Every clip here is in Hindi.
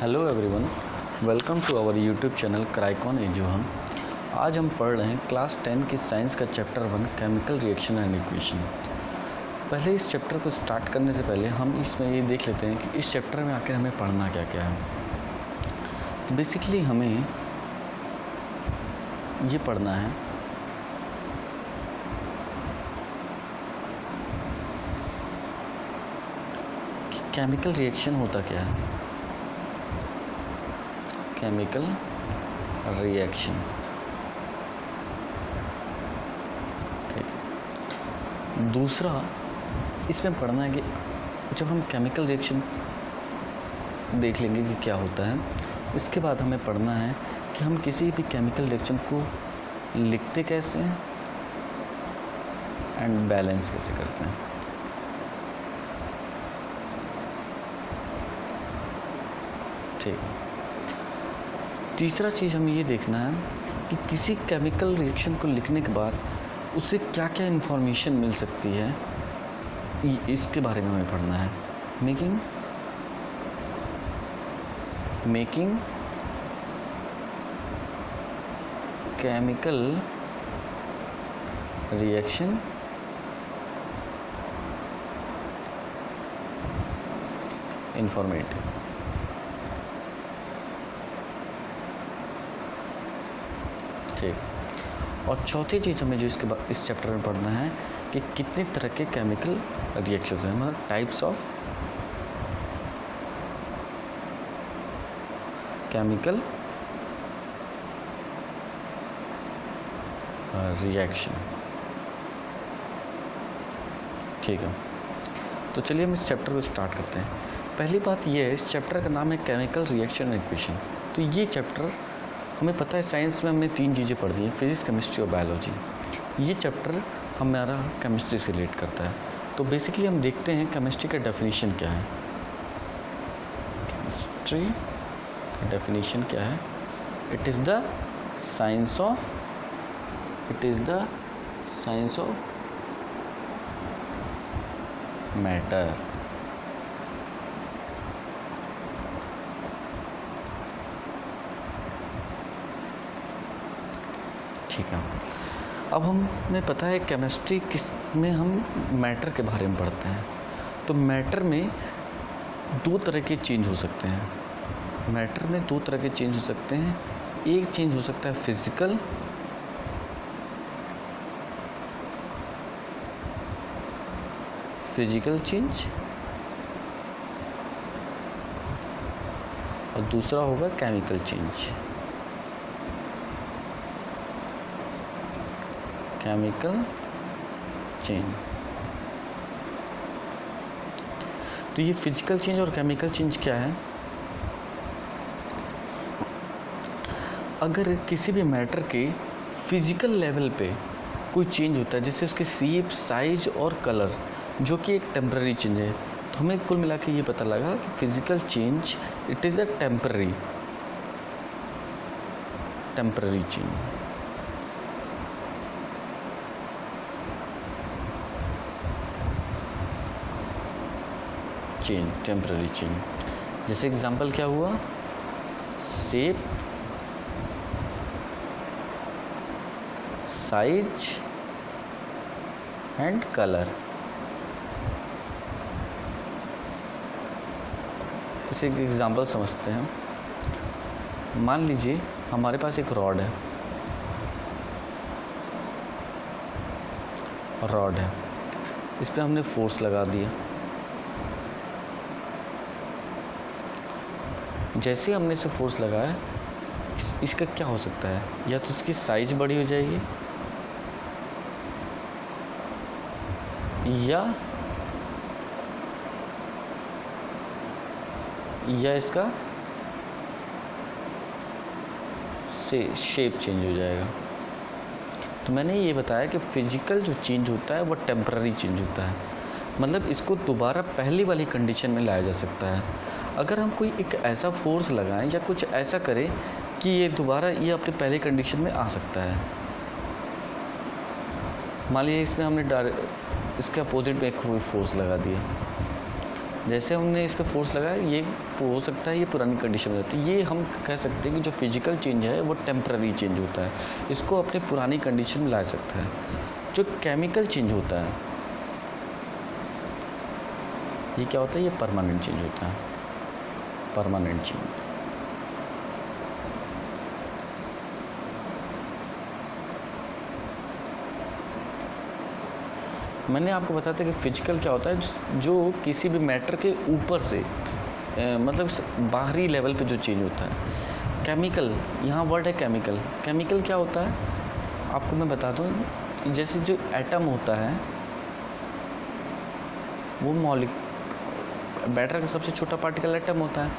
Hello everyone, welcome to our YouTube channel क्राइकॉन एजुहम। आज हम पढ़ रहे हैं क्लास 10 की साइंस का chapter 1 chemical reaction and equation. पहले इस चैप्टर को स्टार्ट करने से पहले हम इसमें ये देख लेते हैं कि इस चैप्टर में आकर हमें पढ़ना क्या क्या है। तो बेसिकली हमें ये पढ़ना है कि केमिकल रिएक्शन होता क्या है। केमिकल रिएक्शन, ठीक। दूसरा इसमें पढ़ना है कि जब हम केमिकल रिएक्शन देख लेंगे कि क्या होता है, इसके बाद हमें पढ़ना है कि हम किसी भी केमिकल रिएक्शन को लिखते कैसे हैं एंड बैलेंस कैसे करते हैं। ठीक। तीसरा चीज़ हमें ये देखना है कि किसी केमिकल रिएक्शन को लिखने के बाद उससे क्या क्या इन्फॉर्मेशन मिल सकती है, इसके बारे में हमें पढ़ना है। Making chemical reaction informative. ठीक। और चौथी चीज़ हमें जो इसके बाद इस चैप्टर में पढ़ना है कि कितने तरह के केमिकल रिएक्शन हैं, मतलब टाइप्स ऑफ केमिकल रिएक्शन। ठीक है, तो चलिए हम इस चैप्टर को स्टार्ट करते हैं। पहली बात यह है, इस चैप्टर का नाम है केमिकल रिएक्शन एंड इक्वेशन। तो ये चैप्टर हमें पता है साइंस में हमने 3 चीज़ें पढ़ दी हैं, फिजिक्स, केमिस्ट्री और बायोलॉजी। ये चैप्टर हमारा केमिस्ट्री से रिलेट करता है। तो बेसिकली हम देखते हैं केमिस्ट्री का डेफिनेशन क्या है। केमिस्ट्री का डेफिनेशन क्या है? It is the science of matter. ठीक है, अब हमें पता है केमिस्ट्री किस में हम मैटर के बारे में पढ़ते हैं। तो मैटर में 2 तरह के चेंज हो सकते हैं। मैटर में 2 तरह के चेंज हो सकते हैं। एक चेंज हो सकता है फिजिकल चेंज, और दूसरा होगा केमिकल चेंज। Chemical change. तो ये फिजिकल चेंज और केमिकल चेंज क्या है? अगर किसी भी मैटर के फिजिकल लेवल पे कोई चेंज होता है, जैसे उसके शेप, साइज और कलर, जो कि एक टेम्पररी चेंज है, तो हमें कुल मिला के ये पता लगा कि physical change it is a temporary change, temporary change. जैसे एग्जांपल क्या हुआ? Shape, size and colour. इसे एक एग्जांपल समझते हैं। मान लीजिए हमारे पास एक रॉड है, इस पे हमने फोर्स लगा दिया। जैसे हमने इसे फोर्स लगाया, इसका क्या हो सकता है? या तो इसकी साइज बड़ी हो जाएगी, या इसका शेप चेंज हो जाएगा। तो मैंने ये बताया कि फिजिकल जो चेंज होता है वो टेम्पररी चेंज होता है, मतलब इसको दोबारा पहली वाली कंडीशन में लाया जा सकता है। अगर हम कोई एक ऐसा फोर्स लगाएं या कुछ ऐसा करें कि ये दोबारा ये अपने पहले कंडीशन में आ सकता है। मान लीजिए इसमें हमने इसके अपोजिट में एक फोर्स लगा दिया, जैसे हमने इस पर फोर्स लगाया, ये हो सकता है ये पुरानी कंडीशन में रहती है। ये हम कह सकते हैं कि जो फिजिकल चेंज है वो टेम्पररी चेंज होता है, इसको अपने पुरानी कंडीशन में ला सकता है। जो केमिकल चेंज होता है ये क्या होता है, ये परमानेंट चेंज होता है, परमानेंट चेंज। मैंने आपको बताया था कि फिजिकल क्या होता है, जो किसी भी मैटर के ऊपर से मतलब बाहरी लेवल पे जो चेंज होता है। केमिकल, यहाँ वर्ड है केमिकल। केमिकल क्या होता है आपको मैं बता दूँ, जैसे जो एटम होता है वो मैटर का सबसे छोटा पार्टिकल एटम होता है।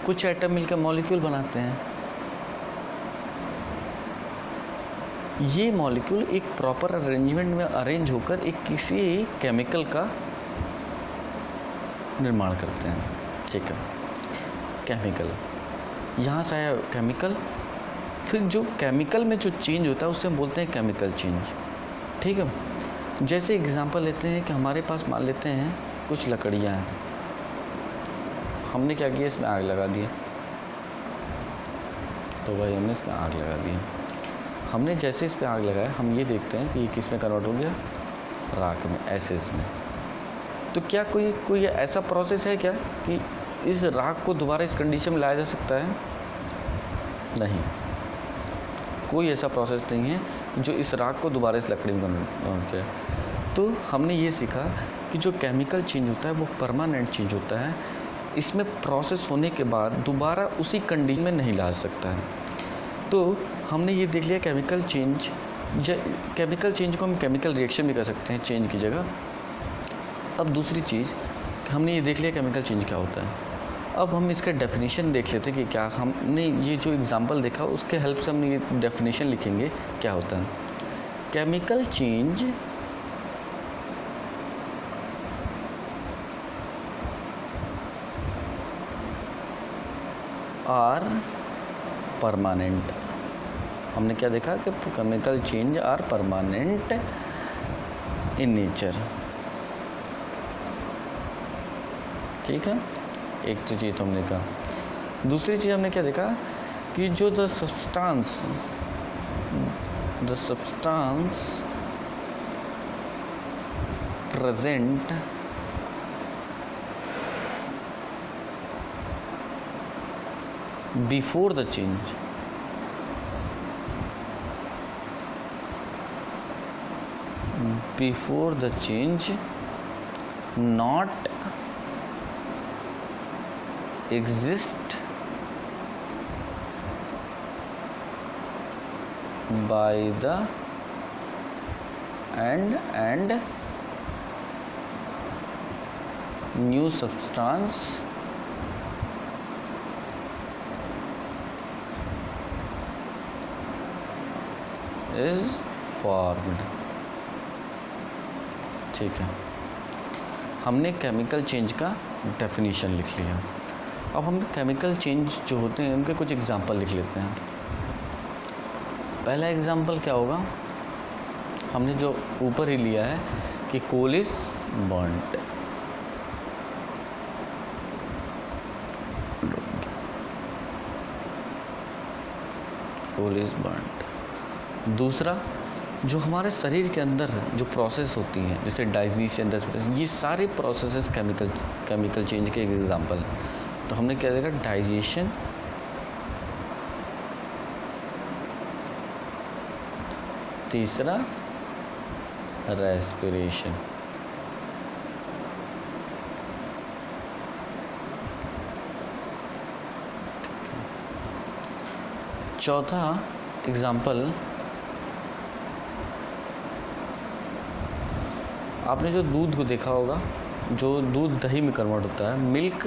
कुछ एटम मिलकर मॉलिक्यूल बनाते हैं। ये मॉलिक्यूल एक प्रॉपर अरेंजमेंट में अरेंज होकर एक किसी केमिकल का निर्माण करते हैं। ठीक है, केमिकल, यहाँ से आया केमिकल। फिर जो केमिकल में जो चेंज होता है उसे हम बोलते हैं केमिकल चेंज। ठीक है, जैसे एग्जांपल लेते हैं कि हमारे पास मान लेते हैं कुछ लकड़ियाँ हैं, हमने क्या किया, इसमें आग लगा दी। तो भाई हमने इसमें आग लगा दी। हमने जैसे इस पर आग लगाया, हम ये देखते हैं कि ये किस में कन्वर्ट हो गया, राख में, एसेस में। तो क्या कोई ऐसा प्रोसेस है क्या कि इस राख को दोबारा इस कंडीशन में लाया जा सकता है? नहीं, कोई ऐसा प्रोसेस नहीं है जो इस राख को दोबारा इस लकड़ी में कन्वर्ट किया। तो हमने ये सीखा कि जो केमिकल चेंज होता है वो परमानेंट चेंज होता है। इसमें प्रोसेस होने के बाद दोबारा उसी कंडीशन में नहीं ला सकता है। तो हमने ये देख लिया केमिकल चेंज। केमिकल चेंज को हम केमिकल रिएक्शन भी कर सकते हैं चेंज की जगह। अब दूसरी चीज़, हमने ये देख लिया केमिकल चेंज क्या होता है। अब हम इसका डेफिनेशन देख लेते हैं कि क्या, हमने ये जो एग्जांपल देखा उसके हेल्प से हमने ये डेफिनेशन लिखेंगे क्या होता है। Chemical change are permanent. हमने क्या देखा कि chemical change are permanent in nature. ठीक है, एक तो चीज़ हमने कहा। दूसरी चीज़ हमने क्या देखा कि जो the substance present before the change not exist by the and new substance is formed। ठीक है, हमने केमिकल चेंज का डेफिनेशन लिख लिया। अब हम केमिकल चेंज जो होते हैं उनके कुछ एग्जांपल लिख लेते हैं। पहला एग्जांपल क्या होगा, हमने जो ऊपर ही लिया है कि coal is burned. Coal is burned. दूसरा, जो हमारे शरीर के अंदर जो प्रोसेस होती हैं जैसे डाइजेशन, रेस्पिरेशन, ये सारे प्रोसेसेस केमिकल चेंज के एक एग्जांपल। तो हमने क्या देखा, डाइजेशन, तीसरा रेस्पिरेशन, चौथा एग्जांपल, आपने जो दूध को देखा होगा, जो दूध दही में कन्वर्ट होता है, मिल्क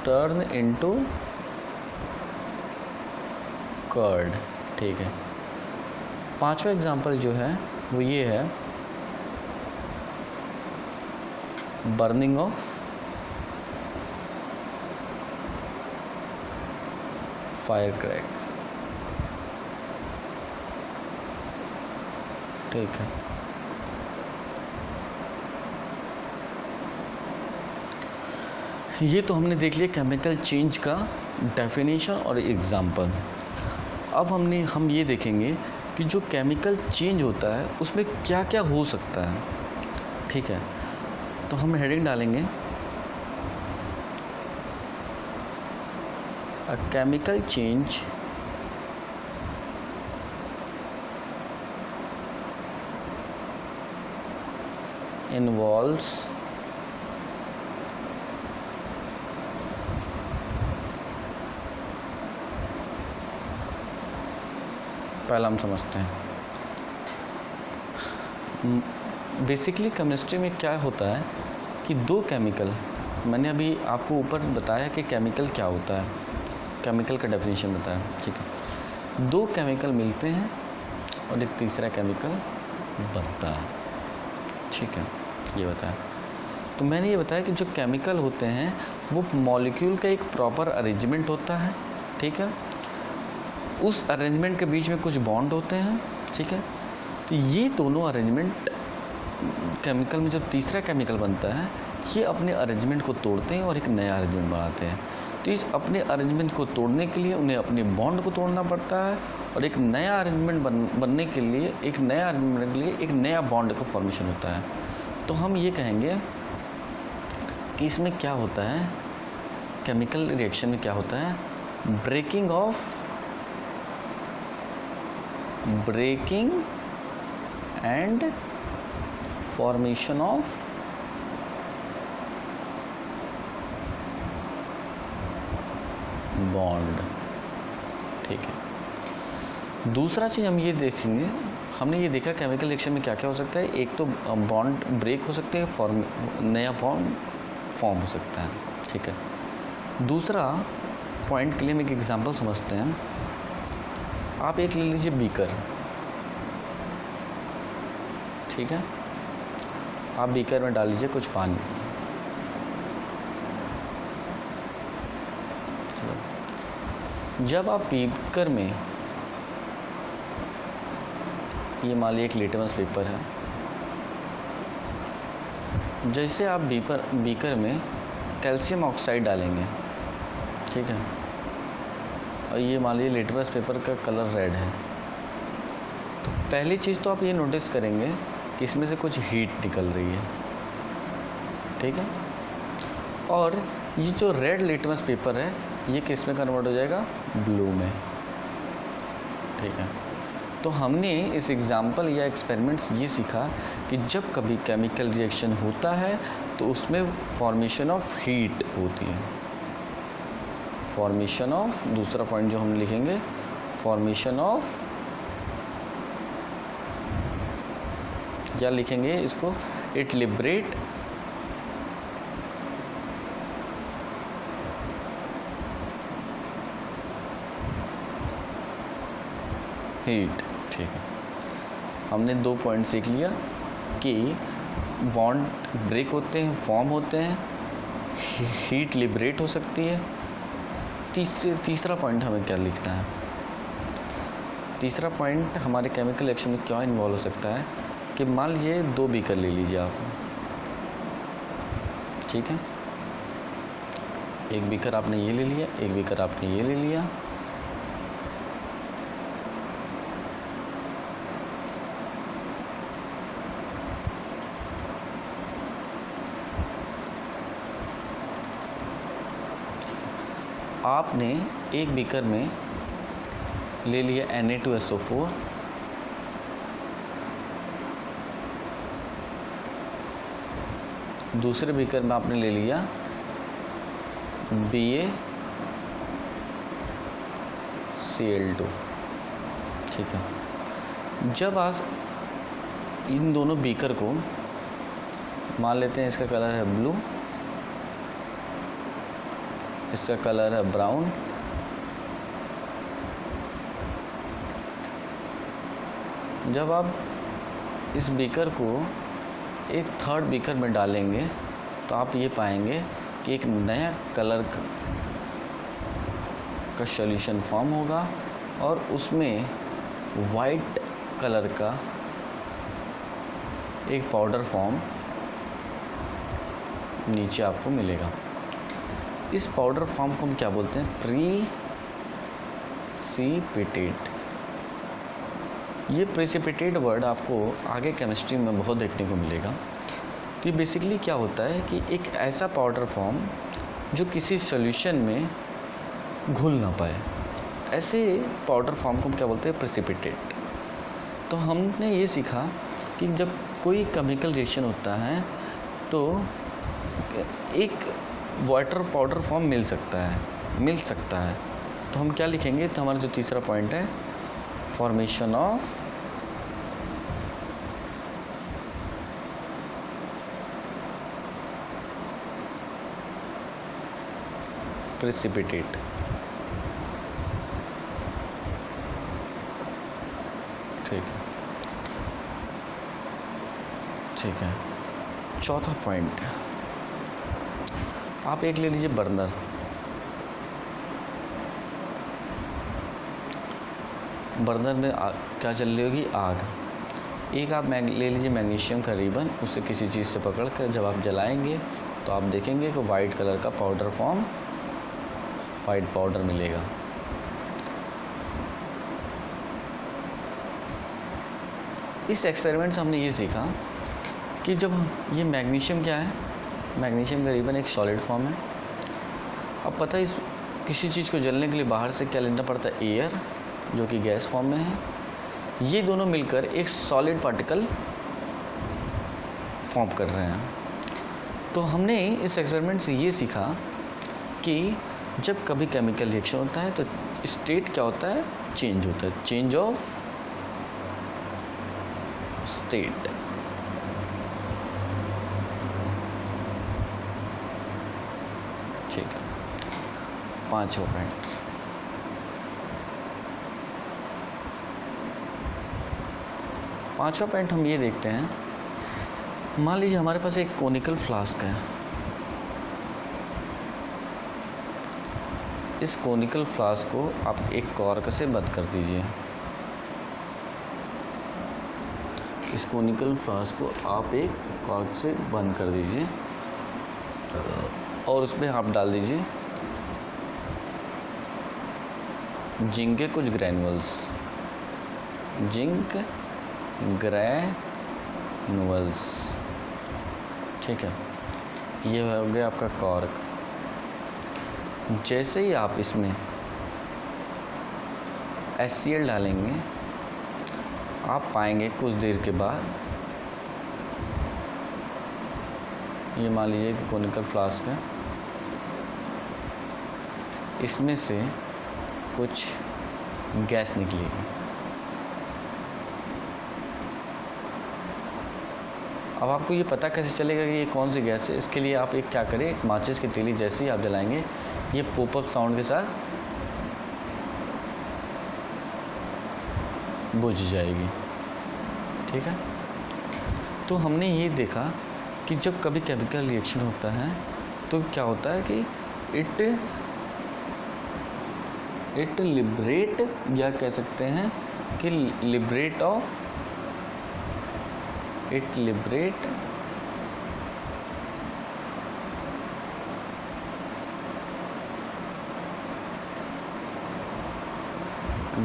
टर्न इनटू कर्ड। ठीक है, पांचवा एग्जांपल जो है वो ये है, बर्निंग ऑफ फायर क्रैक। ठीक है, ये तो हमने देख लिया केमिकल चेंज का डेफिनेशन और एग्जाम्पल। अब हम ये देखेंगे कि जो केमिकल चेंज होता है उसमें क्या क्या हो सकता है। ठीक है, तो हम हेडिंग डालेंगे अ केमिकल चेंज involves पहला हम समझते हैं बेसिकली केमिस्ट्री में क्या होता है कि दो केमिकल, मैंने अभी आपको ऊपर बताया कि केमिकल क्या होता है, केमिकल का डेफिनेशन बताया। ठीक है, दो केमिकल मिलते हैं और एक तीसरा केमिकल बनता है। ठीक है, ये बताया। तो मैंने ये बताया कि जो केमिकल होते हैं वो मॉलिक्यूल का एक प्रॉपर अरेंजमेंट होता है। ठीक है, उस अरेंजमेंट के बीच में कुछ बॉन्ड होते हैं। ठीक है, तो ये दोनों अरेंजमेंट केमिकल में जब तीसरा केमिकल बनता है ये अपने अरेंजमेंट को तोड़ते हैं और एक नया अरेंजमेंट बनाते हैं। तो इस अपने अरेंजमेंट को तोड़ने के लिए उन्हें अपने बॉन्ड को तोड़ना पड़ता है और एक नया अरेंजमेंट बनने के लिए एक नया बॉन्ड का फॉर्मेशन होता है। तो हम ये कहेंगे कि इसमें क्या होता है, केमिकल रिएक्शन में क्या होता है, breaking and formation of bond. ठीक है, दूसरा चीज़ हम ये देखेंगे, हमने ये देखा केमिकल रिएक्शन में क्या क्या हो सकता है। एक तो बॉन्ड ब्रेक हो सकते हैं, नया बॉन्ड फॉर्म हो सकता है। ठीक है, दूसरा पॉइंट के लिए हम एक एग्जांपल समझते हैं। आप एक ले लीजिए बीकर। ठीक है, आप बीकर में डाल लीजिए कुछ पानी। जब आप बीकर में, ये मान लीजिए एक लिटमस पेपर है, जैसे आप बीकर में कैल्शियम ऑक्साइड डालेंगे, ठीक है, और ये मान लीजिए लिटमस पेपर का कलर रेड है, तो पहली चीज़ तो आप ये नोटिस करेंगे कि इसमें से कुछ हीट निकल रही है। ठीक है, और ये जो रेड लिटमस पेपर है ये किस में कन्वर्ट हो जाएगा, ब्लू में। ठीक है, तो हमने इस एग्जाम्पल या एक्सपेरिमेंट्स ये सीखा कि जब कभी केमिकल रिएक्शन होता है तो उसमें फॉर्मेशन ऑफ हीट होती है। फॉर्मेशन ऑफ, दूसरा पॉइंट जो हम लिखेंगे, फॉर्मेशन ऑफ, या लिखेंगे इसको, इट लिबरेट हीट। ठीक है, हमने दो पॉइंट सीख लिया कि बॉन्ड ब्रेक होते हैं, फॉर्म होते हैं, हीट लिबरेट हो सकती है। तीसरा पॉइंट हमें क्या लिखना है, तीसरा पॉइंट हमारे केमिकल रिएक्शन में क्या इन्वॉल्व हो सकता है कि मान लीजिए दो बीकर ले लीजिए आप। ठीक है, एक बीकर आपने ये ले लिया, एक बीकर आपने ये ले लिया। आपने एक बीकर में ले लिया Na2SO4, दूसरे बीकर में आपने ले लिया BaCl2। ठीक है, जब आप इन दोनों बीकर को, मान लेते हैं इसका कलर है ब्लू, इसका कलर है ब्राउन, जब आप इस बीकर को एक थर्ड बीकर में डालेंगे तो आप ये पाएंगे कि एक नया कलर का सॉल्यूशन फॉर्म होगा और उसमें वाइट कलर का एक पाउडर फॉर्म नीचे आपको मिलेगा। इस पाउडर फॉर्म को हम क्या बोलते हैं? प्रीसिपिटेट। ये प्रेसिपिटेट वर्ड आपको आगे केमिस्ट्री में बहुत देखने को मिलेगा। तो ये बेसिकली क्या होता है कि एक ऐसा पाउडर फॉर्म जो किसी सॉल्यूशन में घुल ना पाए, ऐसे पाउडर फॉर्म को हम क्या बोलते हैं? प्रेसिपिटेट। तो हमने ये सीखा कि जब कोई केमिकल रिएक्शन होता है तो एक वाटर पाउडर फॉर्म मिल सकता है। तो हम क्या लिखेंगे? तो हमारा जो तीसरा पॉइंट है, फॉर्मेशन ऑफ प्रेसिपिटेट। ठीक है। चौथा पॉइंट, आप एक ले लीजिए बर्नर। बर्नर में क्या चल रही होगी? आग। एक आप ले लीजिए मैग्नीशियम का रिबन, उसे किसी चीज़ से पकड़ कर जब आप जलाएंगे तो आप देखेंगे कि वाइट कलर का पाउडर फॉर्म, वाइट पाउडर मिलेगा। इस एक्सपेरिमेंट से हमने ये सीखा कि जब ये मैग्नीशियम क्या है? मैग्नीशियम का रिबन एक सॉलिड फॉर्म है। अब पता है किसी चीज़ को जलने के लिए बाहर से क्या लेना पड़ता है? एयर, जो कि गैस फॉर्म में है। ये दोनों मिलकर एक सॉलिड पार्टिकल फॉर्म कर रहे हैं। तो हमने इस एक्सपेरिमेंट से ये सीखा कि जब कभी केमिकल रिएक्शन होता है तो स्टेट क्या होता है? चेंज होता है, चेंज ऑफ स्टेट। ठीक है। पांचवा पॉइंट, हम ये देखते हैं। मान लीजिए हमारे पास एक कोनिकल फ्लास्क है। इस कोनिकल फ्लास्क को आप एक कॉर्क से बंद कर दीजिए। इस कोनिकल फ्लास्क को आप एक कॉर्क से बंद कर दीजिए और उसमें आप डाल दीजिए जिंक के कुछ ग्रैन्युअल्स, जिंक ग्रैन्युअल्स। ठीक है, ये हो गया आपका कॉर्क। जैसे ही आप इसमें HCl डालेंगे, आप पाएंगे कुछ देर के बाद, ये मान लीजिए कि कोनिकल फ्लास्क है, इसमें से कुछ गैस निकलेगी। अब आपको ये पता कैसे चलेगा कि ये कौन सी गैस है? इसके लिए आप एक क्या करें, एक माचिस की तीली जैसे ही आप जलाएंगे, ये पॉपअप साउंड के साथ बुझ जाएगी। ठीक है। तो हमने ये देखा कि जब कभी केमिकल रिएक्शन होता है तो क्या होता है कि इट लिबरेट, या कह सकते हैं कि लिबरेट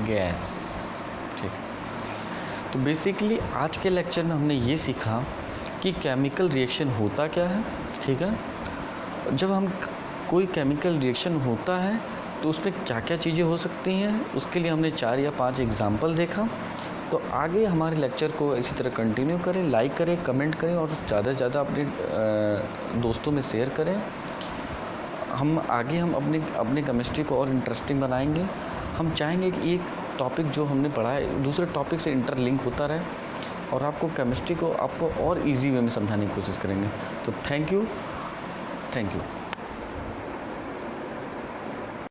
गैस। ठीक। तो बेसिकली आज के लेक्चर में हमने ये सीखा कि केमिकल रिएक्शन होता क्या है। ठीक है। जब हम कोई केमिकल रिएक्शन होता है तो उसमें क्या क्या चीज़ें हो सकती हैं, उसके लिए हमने 4 या 5 एग्जाम्पल देखा। तो आगे हमारे लेक्चर को इसी तरह कंटिन्यू करें, लाइक करें, कमेंट करें और ज़्यादा से ज़्यादा अपने दोस्तों में शेयर करें। हम अपने केमिस्ट्री को और इंटरेस्टिंग बनाएंगे। हम चाहेंगे कि एक टॉपिक जो हमने पढ़ा है दूसरे टॉपिक से इंटरलिंक होता रहे और आपको केमिस्ट्री को और इजी वे में समझाने की कोशिश करेंगे। तो थैंक यू।